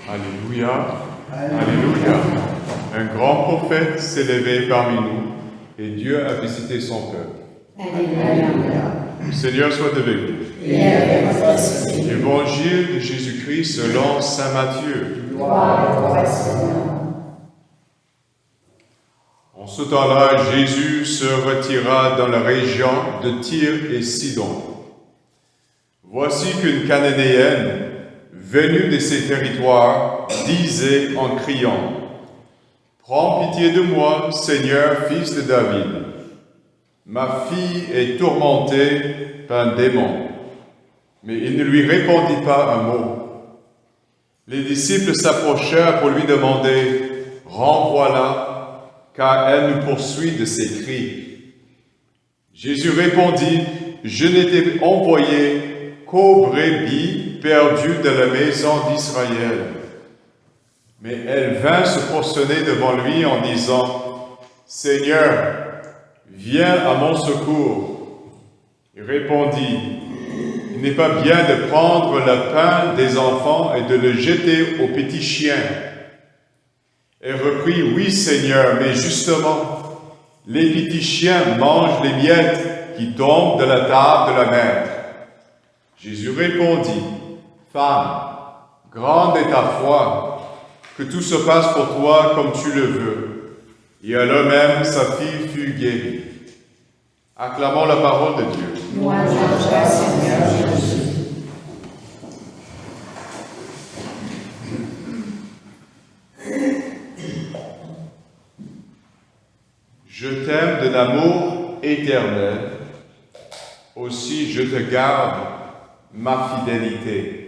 Alléluia, Alléluia. Un grand prophète s'est levé parmi nous et Dieu a visité son peuple. Alléluia. Le Seigneur soit avec vous. Et avec votre esprit. Évangile de Jésus-Christ selon saint Matthieu. Gloire à toi, Seigneur. En ce temps-là, Jésus se retira dans la région de Tyr et Sidon. Voici qu'une Cananéenne, venue de ces territoires, disait en criant: « Prends pitié de moi, Seigneur, fils de David. Ma fille est tourmentée par un démon. » Mais il ne lui répondit pas un mot. Les disciples s'approchèrent pour lui demander: « Renvoie-la, car elle nous poursuit de ses cris. » Jésus répondit: « Je n'étais envoyé qu'aux brebis perdues de la maison d'Israël. » Mais elle vint se prosterner devant lui en disant: « Seigneur, viens à mon secours. » Il répondit: « Il n'est pas bien de prendre le pain des enfants et de le jeter aux petits chiens. » Elle reprit: « Oui, Seigneur, mais justement, les petits chiens mangent les miettes qui tombent de la table de la maître. » Jésus répondit: « Femme, grande est ta foi, que tout se passe pour toi comme tu le veux. » Et alors même sa fille fut guérie. Acclamons la parole de Dieu. Louange à toi, Seigneur Jésus. Je t'aime de l'amour éternel, aussi je te garde ma fidélité.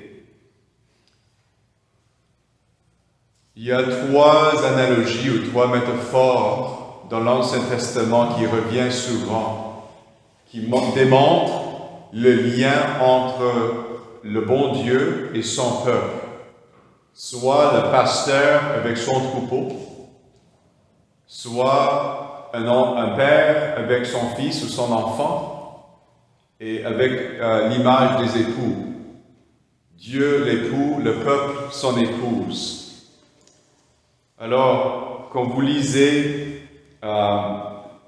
Il y a trois analogies ou trois métaphores dans l'Ancien Testament qui reviennent souvent, qui démontrent le lien entre le bon Dieu et son peuple. Soit le pasteur avec son troupeau, soit un père avec son fils ou son enfant, et avec l'image des époux. Dieu l'époux, le peuple son épouse. Alors, quand vous lisez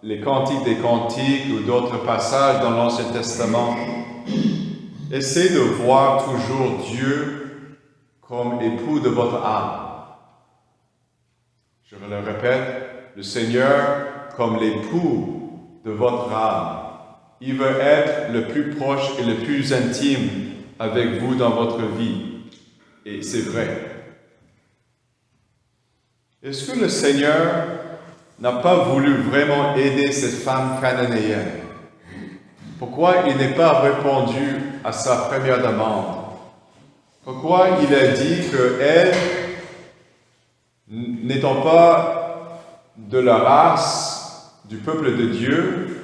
les Cantiques des Cantiques ou d'autres passages dans l'Ancien Testament, essayez de voir toujours Dieu comme époux de votre âme. Je le répète, le Seigneur comme l'époux de votre âme. Il veut être le plus proche et le plus intime avec vous dans votre vie. Et c'est vrai. Est-ce que le Seigneur n'a pas voulu vraiment aider cette femme cananéenne? Pourquoi il n'est pas répondu à sa première demande? Pourquoi il a dit qu'elle, n'étant pas de la race du peuple de Dieu,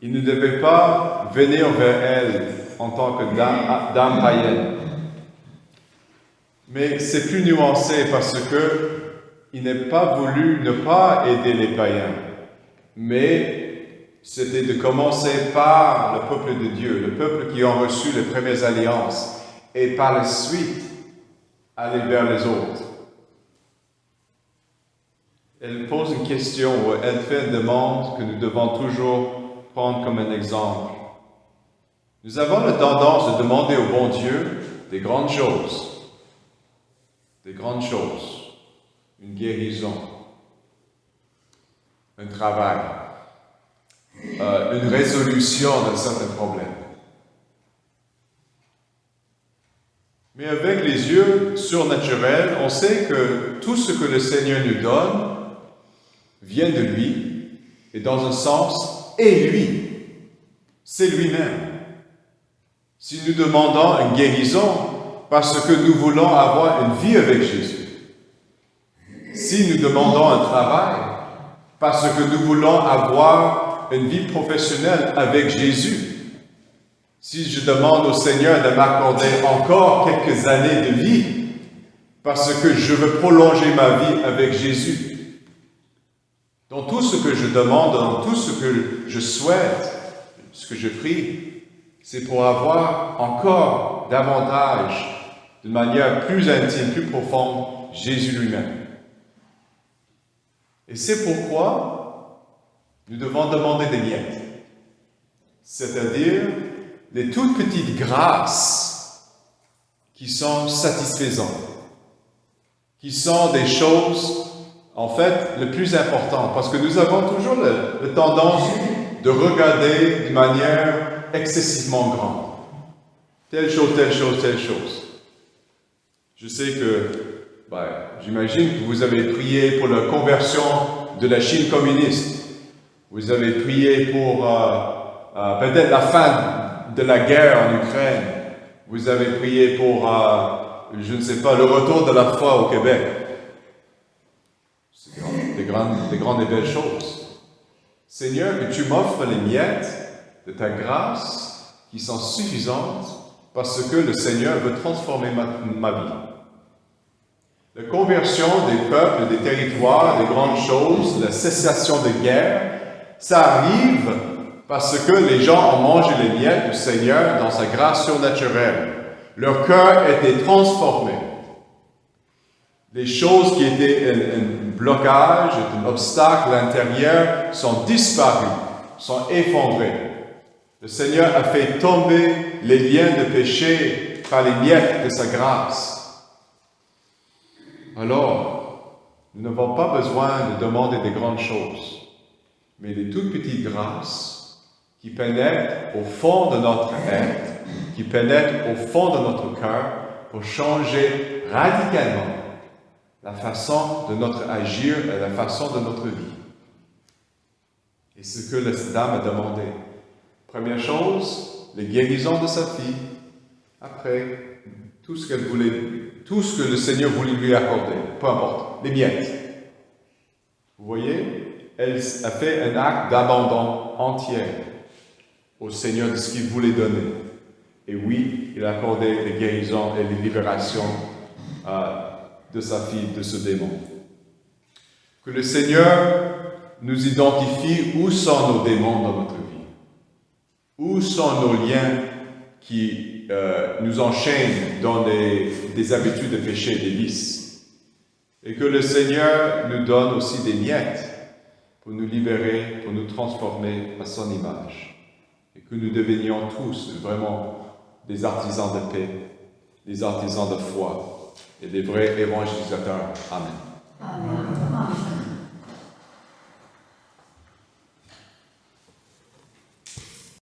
il ne devait pas venir vers elle en tant que dame païenne? Mais c'est plus nuancé parce que il n'a pas voulu ne pas aider les païens, mais c'était de commencer par le peuple de Dieu, le peuple qui ont reçu les premières alliances, et par la suite aller vers les autres. Elle pose une question, ou elle fait une demande que nous devons toujours prendre comme un exemple. Nous avons la tendance de demander au bon Dieu des grandes choses. Des grandes choses. Une guérison. Un travail. Une résolution d'un certain problème. Mais avec les yeux surnaturels, on sait que tout ce que le Seigneur nous donne vient de lui, et dans un sens, est lui. C'est lui-même. Si nous demandons une guérison, parce que nous voulons avoir une vie avec Jésus. Si nous demandons un travail, parce que nous voulons avoir une vie professionnelle avec Jésus. Si je demande au Seigneur de m'accorder encore quelques années de vie, parce que je veux prolonger ma vie avec Jésus. Dans tout ce que je demande, dans tout ce que je souhaite, ce que je prie, c'est pour avoir encore davantage d'une manière plus intime, plus profonde, Jésus lui-même. Et c'est pourquoi nous devons demander des miettes, c'est-à-dire les toutes petites grâces qui sont satisfaisantes, qui sont des choses, en fait, le plus important, parce que nous avons toujours la tendance de regarder d'une manière excessivement grande. Telle chose, telle chose, telle chose. Je sais que, j'imagine que vous avez prié pour la conversion de la Chine communiste. Vous avez prié pour peut-être la fin de la guerre en Ukraine. Vous avez prié pour, je ne sais pas, le retour de la foi au Québec. C'est des grandes et belles choses. Seigneur, que tu m'offres les miettes de ta grâce qui sont suffisantes parce que le Seigneur veut transformer ma vie. La conversion des peuples, des territoires, des grandes choses, la cessation de guerre, ça arrive parce que les gens ont mangé les miettes du Seigneur dans sa grâce surnaturelle. Leur cœur était transformé. Les choses qui étaient un blocage, un obstacle à l'intérieur sont disparues, sont effondrées. Le Seigneur a fait tomber les liens de péché par les miettes de sa grâce. Alors, nous n'avons pas besoin de demander des grandes choses, mais des toutes petites grâces qui pénètrent au fond de notre être, qui pénètrent au fond de notre cœur pour changer radicalement la façon de notre agir et la façon de notre vie. Et ce que la dame a demandé. Première chose, les guérisons de sa fille. Après, tout ce qu'elle voulait, tout ce que le Seigneur voulait lui accorder, peu importe, les miettes. Vous voyez, elle a fait un acte d'abandon entier au Seigneur de ce qu'il voulait donner. Et oui, il a accordé les guérisons et les libérations de sa fille, de ce démon. Que le Seigneur nous identifie où sont nos démons dans notre vie. Où sont nos liens qui nous enchaînent dans des habitudes de péché, des vices. Et que le Seigneur nous donne aussi des miettes pour nous libérer, pour nous transformer à son image. Et que nous devenions tous vraiment des artisans de paix, des artisans de foi et des vrais évangélisateurs. Amen. Amen.